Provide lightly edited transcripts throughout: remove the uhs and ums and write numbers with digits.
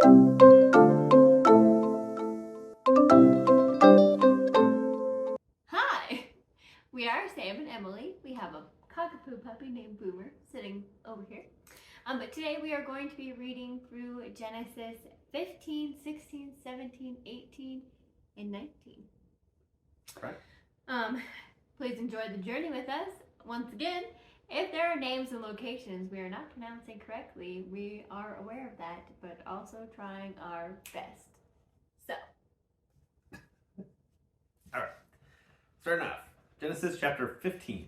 Hi! We are Sam and Emily. We have a cockapoo puppy named Boomer sitting over here. But today we are going to be reading through Genesis 15, 16, 17, 18, and 19. Right. Please enjoy the journey with us. Once again, if there are names and locations we are not pronouncing correctly, we are aware of that, but also trying our best. So. All right. Starting off, Genesis chapter 15.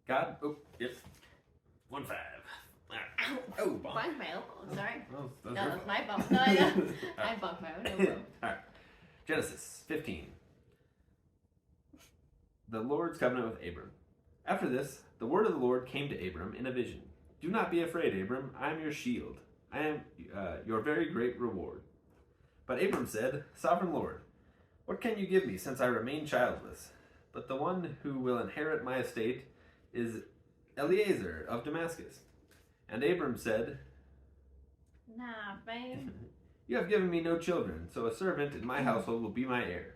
God, 1-5. Ow. Oh, Bumped my elbow, sorry. Oh, No, that's my bump. No, I bumped my own elbow. All right. Genesis 15. The Lord's covenant with Abram. After this, the word of the Lord came to Abram in a vision. Do not be afraid, Abram. I am your shield. I am your very great reward. But Abram said, Sovereign Lord, what can you give me since I remain childless? But the one who will inherit my estate is Eliezer of Damascus. And Abram said, Nah, babe. You have given me no children, so a servant in my household will be my heir.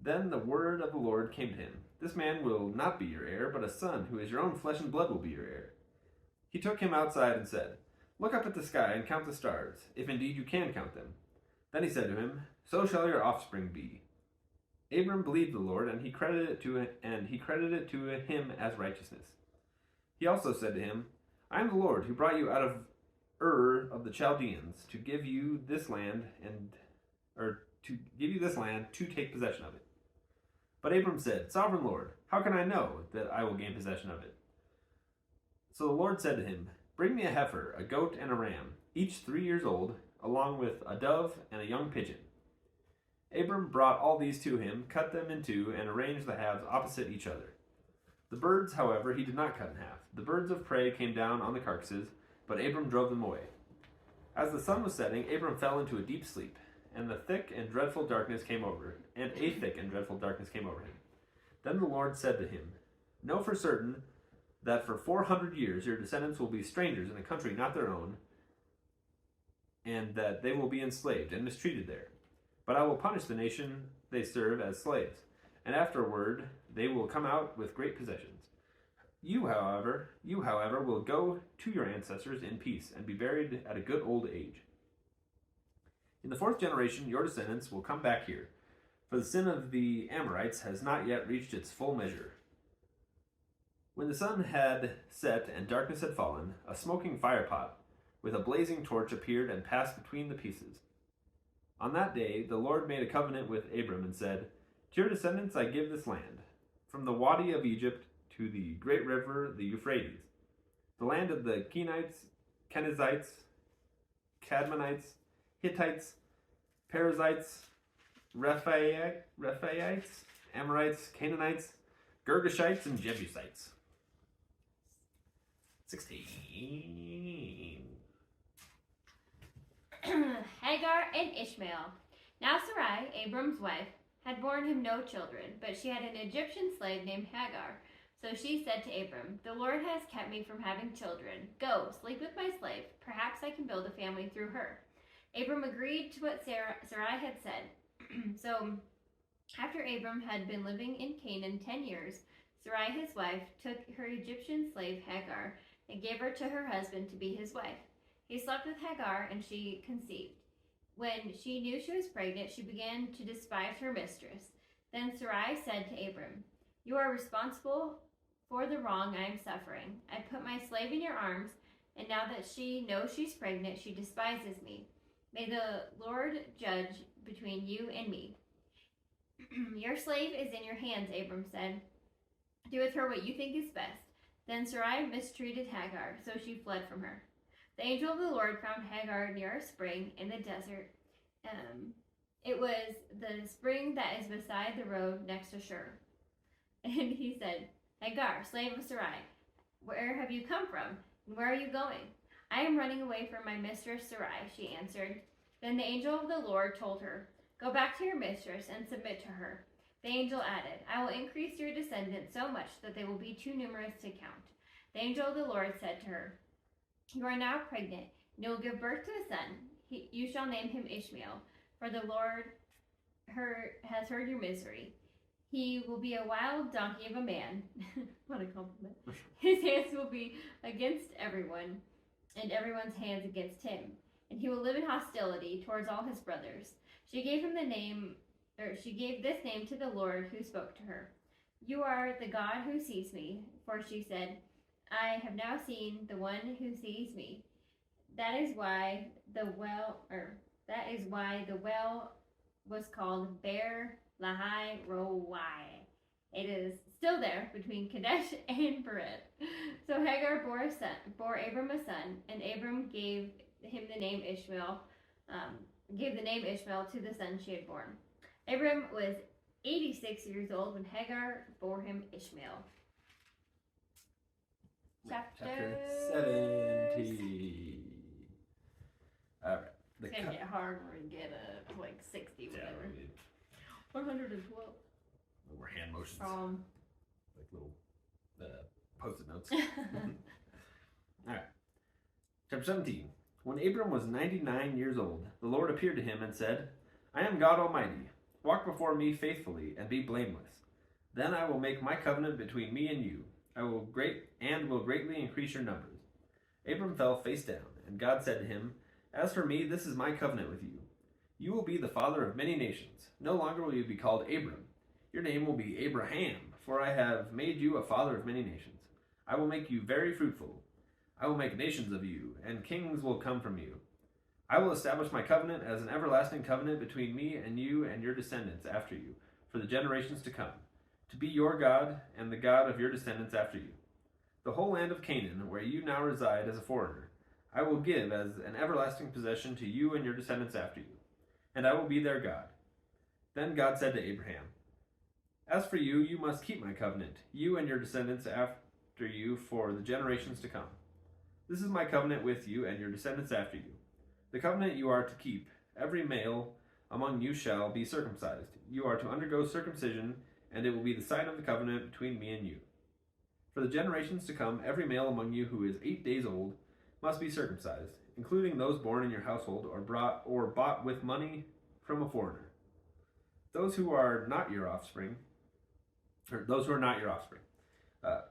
Then the word of the Lord came to him. This man will not be your heir, but a son who is your own flesh and blood will be your heir. He took him outside and said, Look up at the sky and count the stars, if indeed you can count them. Then he said to him, So shall your offspring be. Abram believed the Lord, and he credited it to him as righteousness. He also said to him, I am the Lord who brought you out of Ur of the Chaldeans to give you this land to take possession of it. But Abram said, Sovereign Lord, how can I know that I will gain possession of it? So the Lord said to him, Bring me a heifer, a goat, and a ram, each 3 years old, along with a dove and a young pigeon. Abram brought all these to him, cut them in two, and arranged the halves opposite each other. The birds, however, he did not cut in half. The birds of prey came down on the carcasses, but Abram drove them away. As the sun was setting, Abram fell into a deep sleep, and a thick and dreadful darkness came over him. Then the Lord said to him, Know for certain that for 400 years your descendants will be strangers in a country not their own, and that they will be enslaved and mistreated there. But I will punish the nation they serve as slaves, and afterward they will come out with great possessions. You, however, will go to your ancestors in peace and be buried at a good old age. In the 4th generation, your descendants will come back here, for the sin of the Amorites has not yet reached its full measure. When the sun had set and darkness had fallen, a smoking firepot with a blazing torch appeared and passed between the pieces. On that day, the Lord made a covenant with Abram and said, To your descendants I give this land, from the Wadi of Egypt to the great river, the Euphrates, the land of the Kenites, Kenizzites, Cadmonites, Hittites, Perizzites, Rephaites, Amorites, Canaanites, Girgashites, and Jebusites. 16. Hagar and Ishmael. Now Sarai, Abram's wife, had borne him no children, but she had an Egyptian slave named Hagar. So she said to Abram, The Lord has kept me from having children. Go, sleep with my slave. Perhaps I can build a family through her. Abram agreed to what Sarai had said. So after Abram had been living in Canaan 10 years, Sarai his wife took her Egyptian slave Hagar and gave her to her husband to be his wife. He slept with Hagar and she conceived. When she knew she was pregnant, she began to despise her mistress. Then Sarai said to Abram, You are responsible for the wrong I am suffering. I put my slave in your arms, and now that she knows she's pregnant, she despises me. May the Lord judge between you and me. Your slave is in your hands, Abram said. Do with her what you think is best. Then Sarai mistreated Hagar, so she fled from her. The angel of the Lord found Hagar near a spring in the desert. It was the spring that is beside the road next to Shur. And he said, Hagar, slave of Sarai, where have you come from, and where are you going? I am running away from my mistress Sarai, she answered. Then the angel of the Lord told her, Go back to your mistress and submit to her. The angel added, I will increase your descendants so much that they will be too numerous to count. The angel of the Lord said to her, You are now pregnant, and you will give birth to a son. You shall name him Ishmael, for the Lord has heard your misery. He will be a wild donkey of a man. What a compliment. His hands will be against everyone, and everyone's hands against him. And he will live in hostility towards all his brothers. She gave this name to the Lord who spoke to her. You are the God who sees me, for she said, I have now seen the one who sees me. That is why the well was called Beer Lahai Roi. It is still there between Kadesh and Bered. So Hagar bore Abram a son, and Abram gave him the name Ishmael. Gave the name Ishmael to the son she had born. Abram was 86 years old when Hagar bore him Ishmael. Chapter 70. All right. It's gonna get hard when we get like 60, whatever. 112. More hand motions. From like little post-it notes. All right. Chapter 17. When Abram was 99 years old, the Lord appeared to him and said, I am God Almighty. Walk before me faithfully and be blameless. Then I will make my covenant between me and you. I will greatly increase your numbers. Abram fell face down, and God said to him, As for me, this is my covenant with you. You will be the father of many nations. No longer will you be called Abram. Your name will be Abraham, for I have made you a father of many nations. I will make you very fruitful. I will make nations of you, and kings will come from you. I will establish my covenant as an everlasting covenant between me and you and your descendants after you, for the generations to come, to be your God and the God of your descendants after you. The whole land of Canaan, where you now reside as a foreigner, I will give as an everlasting possession to you and your descendants after you, and I will be their God. Then God said to Abraham, As for you, you must keep my covenant, you and your descendants after you for the generations to come. This is my covenant with you and your descendants after you. The covenant you are to keep. Every male among you shall be circumcised. You are to undergo circumcision, and it will be the sign of the covenant between me and you. For the generations to come, every male among you who is 8 days old must be circumcised, including those born in your household or bought with money from a foreigner. Those who are not your offspring,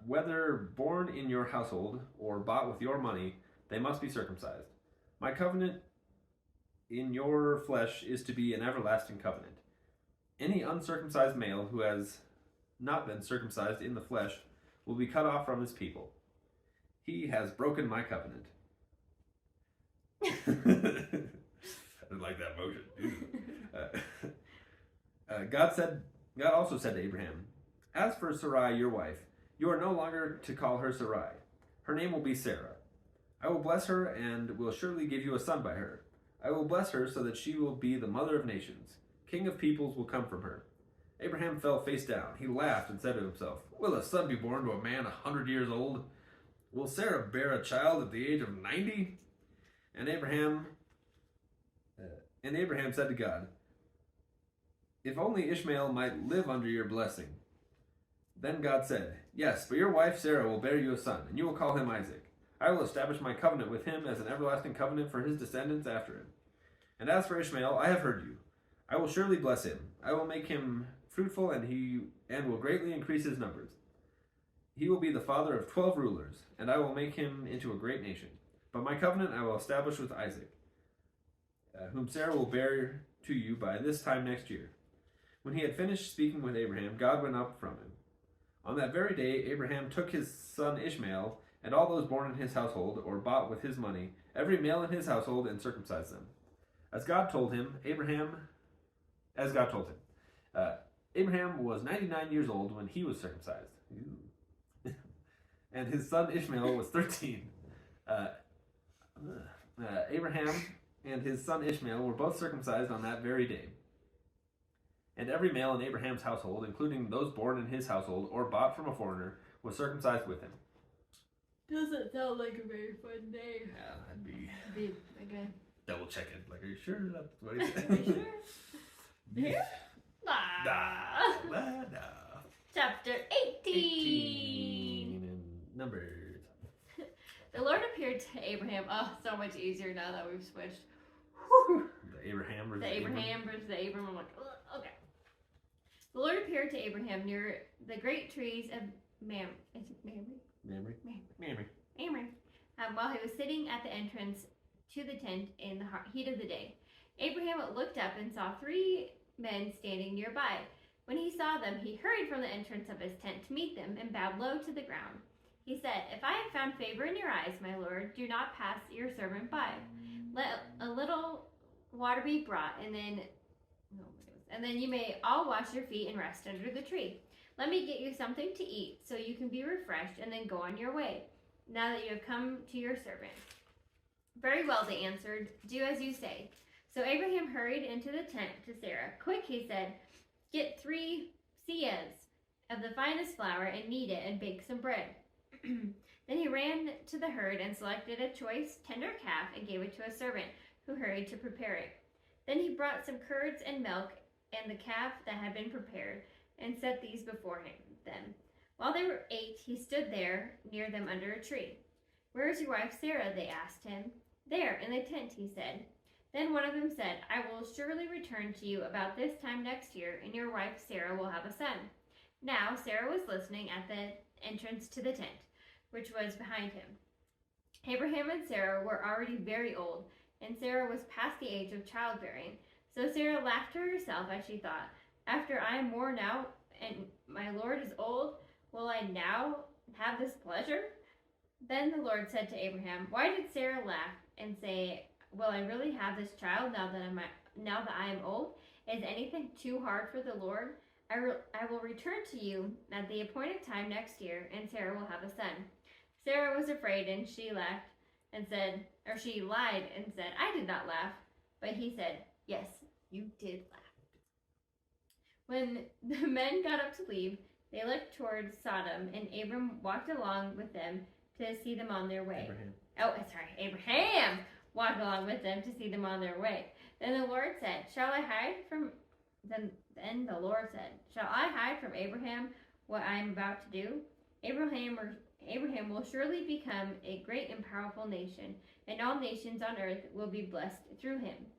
whether born in your household or bought with your money, they must be circumcised. My covenant in your flesh is to be an everlasting covenant. Any uncircumcised male who has not been circumcised in the flesh will be cut off from his people. He has broken my covenant. I didn't like that motion. God also said to Abraham, As for Sarai, your wife, you are no longer to call her Sarai. Her name will be Sarah. I will bless her and will surely give you a son by her. I will bless her so that she will be the mother of nations. King of peoples will come from her. Abraham fell face down. He laughed and said to himself, Will a son be born to a man 100 years old? Will Sarah bear a child at the age of 90? And Abraham said to God, If only Ishmael might live under your blessing. Then God said, Yes, but your wife Sarah will bear you a son, and you will call him Isaac. I will establish my covenant with him as an everlasting covenant for his descendants after him. And as for Ishmael, I have heard you. I will surely bless him. I will make him fruitful, and will greatly increase his numbers. He will be the father of 12 rulers, and I will make him into a great nation. But my covenant I will establish with Isaac, whom Sarah will bear to you by this time next year. When he had finished speaking with Abraham, God went up from him. On that very day, Abraham took his son Ishmael, and all those born in his household, or bought with his money, every male in his household, and circumcised them. As God told him, Abraham was 99 years old when he was circumcised. And his son Ishmael was 13. Abraham and his son Ishmael were both circumcised on that very day. And every male in Abraham's household, including those born in his household or bought from a foreigner, was circumcised with him. Doesn't sound like a very fun day. Yeah, that'd be okay. Double checking. Like, are you sure that's what he said? Are you sure? Yeah. Nah. Chapter 18. And numbers. The Lord appeared to Abraham. Oh, so much easier now that we've switched. The Abraham versus The Abraham versus the Abram. I'm like, ugh, okay. The Lord appeared to Abraham near the great trees of Mamre. Is it Mamre? Mamre. While he was sitting at the entrance to the tent in the heat of the day. Abraham looked up and saw 3 men standing nearby. When he saw them, he hurried from the entrance of his tent to meet them and bowed low to the ground. He said, "If I have found favor in your eyes, my lord, do not pass your servant by. Let a little water be brought, and then you may all wash your feet and rest under the tree. Let me get you something to eat, so you can be refreshed, and then go on your way, now that you have come to your servant." "Very well," they answered. "Do as you say." So Abraham hurried into the tent to Sarah. "Quick," he said, "get 3 seahs of the finest flour and knead it and bake some bread." Then he ran to the herd and selected a choice, tender calf and gave it to a servant who hurried to prepare it. Then he brought some curds and milk and the calf that had been prepared and set these before them. While they ate, he stood there near them under a tree. "Where is your wife Sarah?" they asked him. "There, in the tent," he said. Then one of them said, "I will surely return to you about this time next year, and your wife Sarah will have a son." Now Sarah was listening at the entrance to the tent, which was behind him. Abraham and Sarah were already very old, and Sarah was past the age of childbearing. So Sarah laughed to herself as she thought, "After I am worn out and my Lord is old, will I now have this pleasure?" Then the Lord said to Abraham, "Why did Sarah laugh and say, 'Will I really have this child now that I am old? Is anything too hard for the Lord? I will return to you at the appointed time next year, and Sarah will have a son." Sarah was afraid, and she lied and said, "I did not laugh." But he said, "Yes, you did laugh." When the men got up to leave, they looked towards Sodom, and Abram walked along with them to see them on their way. Abraham walked along with them to see them on their way. Then the Lord said, "Shall I hide from Abraham what I am about to do? Abraham will surely become a great and powerful nation, and all nations on earth will be blessed through him.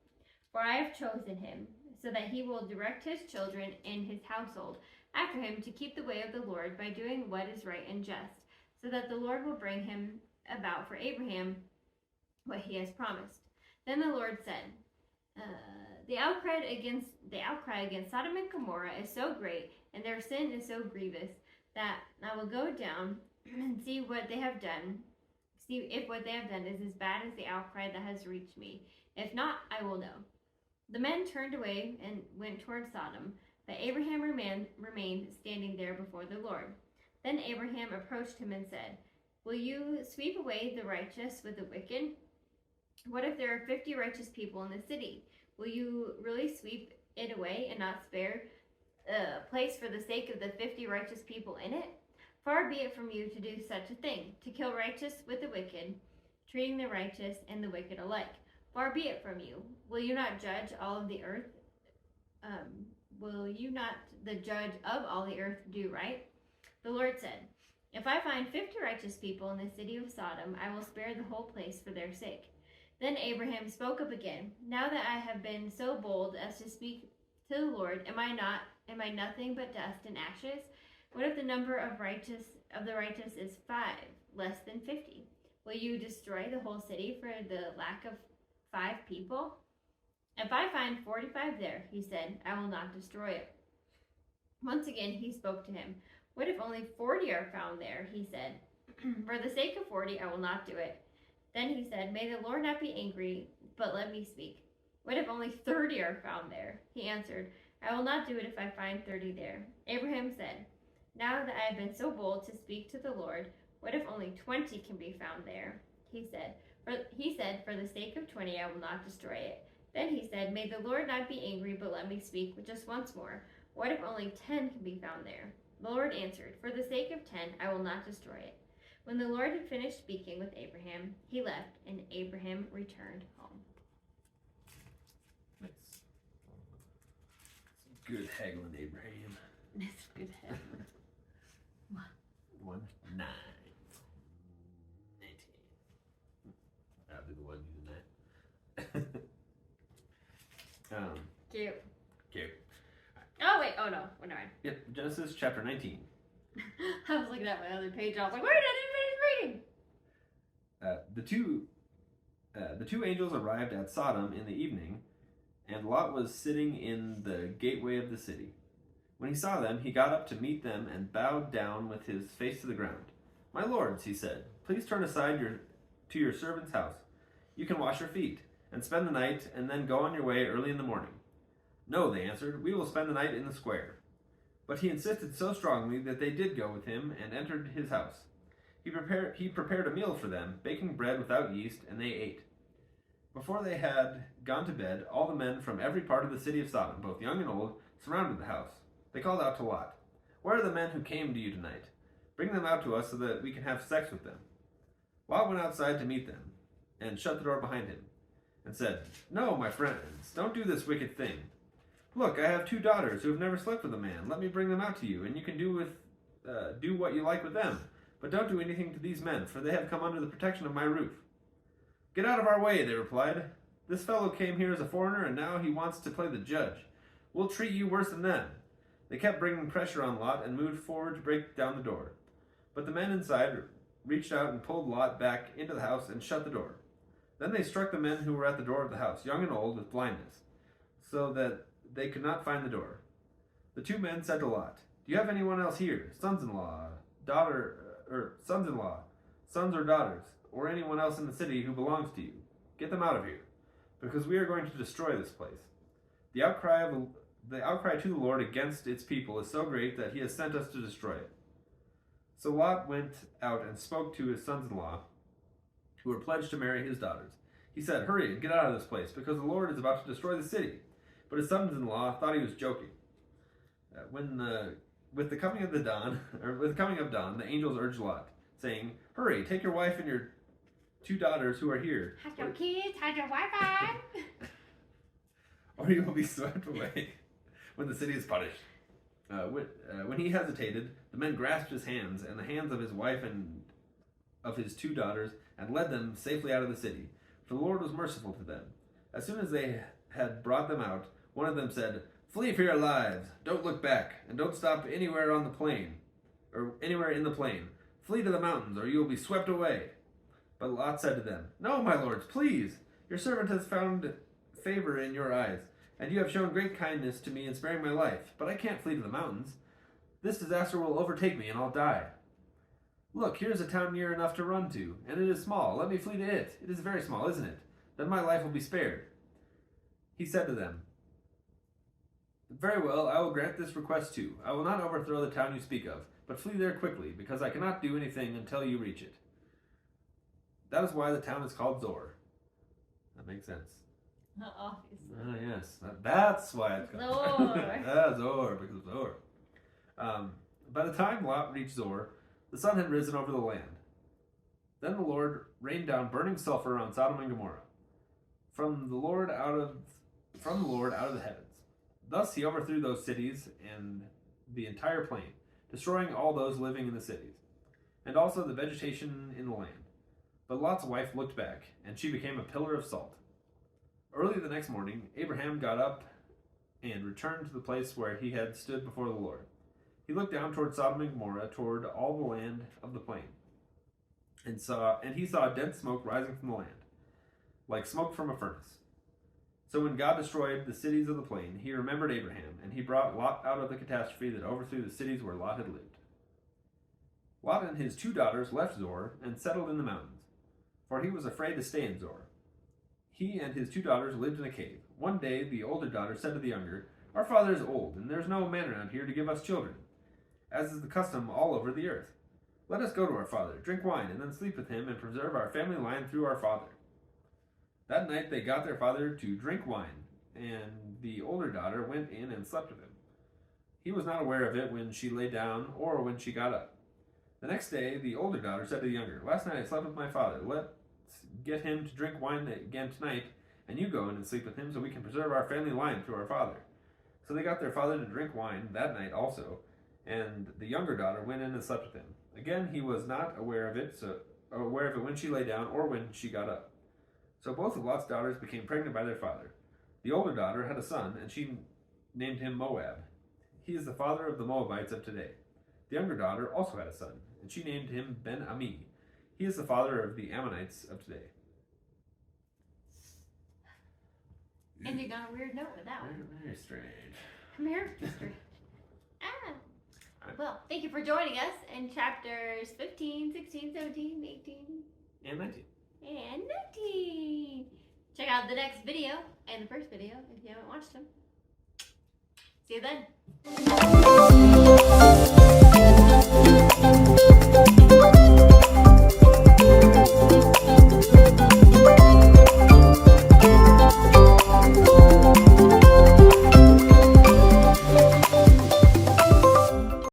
For I have chosen him, so that he will direct his children and his household after him to keep the way of the Lord by doing what is right and just, so that the Lord will bring him about for Abraham what he has promised." Then the Lord said, the outcry against Sodom and Gomorrah is so great, and their sin is so grievous, that I will go down and see if what they have done is as bad as the outcry that has reached me. If not, I will know." The men turned away and went toward Sodom, but Abraham remained standing there before the Lord. Then Abraham approached him and said, "Will you sweep away the righteous with the wicked? What if there are 50 righteous people in the city? Will you really sweep it away and not spare a place for the sake of the 50 righteous people in it? Far be it from you to do such a thing, to kill righteous with the wicked, treating the righteous and the wicked alike. Far be it from you. Will you not judge all of the earth? Will you not, the judge of all the earth, do right?" The Lord said, "If I find 50 righteous people in the city of Sodom, I will spare the whole place for their sake." Then Abraham spoke up again, "Now that I have been so bold as to speak to the Lord, am I nothing but dust and ashes? What if the number of the righteous is 5, less than 50? Will you destroy the whole city for the lack of 5 people? If I find 45 there," he said, "I will not destroy it." Once again he spoke to him. "What if only 40 are found there?" he said. "For the sake of 40, I will not do it." Then he said, "May the Lord not be angry, but let me speak. What if only 30 are found there?" He answered, "I will not do it if I find 30 there." Abraham said, "Now that I have been so bold to speak to the Lord, what if only 20 can be found there?" He said, "For the sake of 20, I will not destroy it." Then he said, "May the Lord not be angry, but let me speak just once more. What if only 10 can be found there?" The Lord answered, "For the sake of 10, I will not destroy it." When the Lord had finished speaking with Abraham, he left, and Abraham returned home. Nice. Good haggling, Abraham. That's good. 1, 9, 19. Cute. Cute. Oh, wait. Oh, no. We're not. Yep, Genesis chapter 19. I was looking at my other page. I was like, where did I finish reading? The two angels arrived at Sodom in the evening, and Lot was sitting in the gateway of the city. When he saw them, he got up to meet them and bowed down with his face to the ground. "My lords," he said, "please turn aside to your servant's house. You can wash your feet and spend the night, and then go on your way early in the morning." "No," they answered, "we will spend the night in the square." But he insisted so strongly that they did go with him and entered his house. He prepared a meal for them, baking bread without yeast, and they ate. Before they had gone to bed, all the men from every part of the city of Sodom, both young and old, surrounded the house. They called out to Lot, "Where are the men who came to you tonight? Bring them out to us so that we can have sex with them." Lot went outside to meet them and shut the door behind him and said, "No, my friends, don't do this wicked thing. Look, I have 2 daughters who have never slept with a man. Let me bring them out to you, and you can do what you like with them. But don't do anything to these men, for they have come under the protection of my roof." "Get out of our way," they replied. "This fellow came here as a foreigner, and now he wants to play the judge. We'll treat you worse than them." They kept bringing pressure on Lot and moved forward to break down the door. But the men inside reached out and pulled Lot back into the house and shut the door. Then they struck the men who were at the door of the house, young and old, with blindness, so that they could not find the door. The 2 men said to Lot, "Do you have anyone else here, sons-in-law, sons or daughters, or anyone else in the city who belongs to you? Get them out of here, because we are going to destroy this place. The outcry to the Lord against its people is so great that he has sent us to destroy it." So Lot went out and spoke to his sons-in-law, who were pledged to marry his daughters. He said, "Hurry and get out of this place, because the Lord is about to destroy the city." But his sons-in-law thought he was joking. With the coming of dawn, the angels urged Lot, saying, "Hurry, take your wife and your 2 daughters who are here, How's your kids? How's your Wi-Fi? or you will be swept away when the city is punished." When he hesitated, the men grasped his hands and the hands of his wife and of his 2 daughters and led them safely out of the city, for the Lord was merciful to them. As soon as they had brought them out, one of them said, "Flee for your lives. Don't look back, and don't stop anywhere on the plain, or anywhere in the plain. Flee to the mountains, or you will be swept away." But Lot said to them, "No, my lords, please. Your servant has found favor in your eyes, and you have shown great kindness to me in sparing my life. But I can't flee to the mountains. This disaster will overtake me, and I'll die. Look, here is a town near enough to run to, and it is small. Let me flee to it. It is very small, isn't it? Then my life will be spared." He said to them, "Very well, I will grant this request too. I will not overthrow the town you speak of, but flee there quickly, because I cannot do anything until you reach it. That is why the town is called Zor." That makes sense. Obviously. Ah, yes. That's why it's called Zor. Zor, because of Zor. By the time Lot reached Zor, the sun had risen over the land. Then the Lord rained down burning sulfur on Sodom and Gomorrah from the Lord out of the heavens. Thus he overthrew those cities and the entire plain, destroying all those living in the cities, and also the vegetation in the land. But Lot's wife looked back, and she became a pillar of salt. Early the next morning, Abraham got up and returned to the place where he had stood before the Lord. He looked down toward Sodom and Gomorrah, toward all the land of the plain, and he saw dense smoke rising from the land, like smoke from a furnace. So when God destroyed the cities of the plain, he remembered Abraham, and he brought Lot out of the catastrophe that overthrew the cities where Lot had lived. Lot and his 2 daughters left Zor and settled in the mountains, for he was afraid to stay in Zor. He and his 2 daughters lived in a cave. One day the older daughter said to the younger, "Our father is old, and there is no man around here to give us children, as is the custom all over the earth. Let us go to our father, drink wine, and then sleep with him and preserve our family line through our father." That night they got their father to drink wine, and the older daughter went in and slept with him. He was not aware of it when she lay down or when she got up. The next day the older daughter said to the younger, "Last night I slept with my father. Let's get him to drink wine again tonight, and you go in and sleep with him so we can preserve our family line through our father." So they got their father to drink wine that night also, and the younger daughter went in and slept with him. Again, he was not aware of it when she lay down or when she got up. So both of Lot's daughters became pregnant by their father. The older daughter had a son, and she named him Moab. He is the father of the Moabites of today. The younger daughter also had a son, and she named him Ben-Ami. He is the father of the Ammonites of today. Ending on a weird note with that one. Very strange. American history. Well, thank you for joining us in chapters 15, 16, 17, 18, And 19. and 19. Check out the next video and the first video if you haven't watched them. See you then.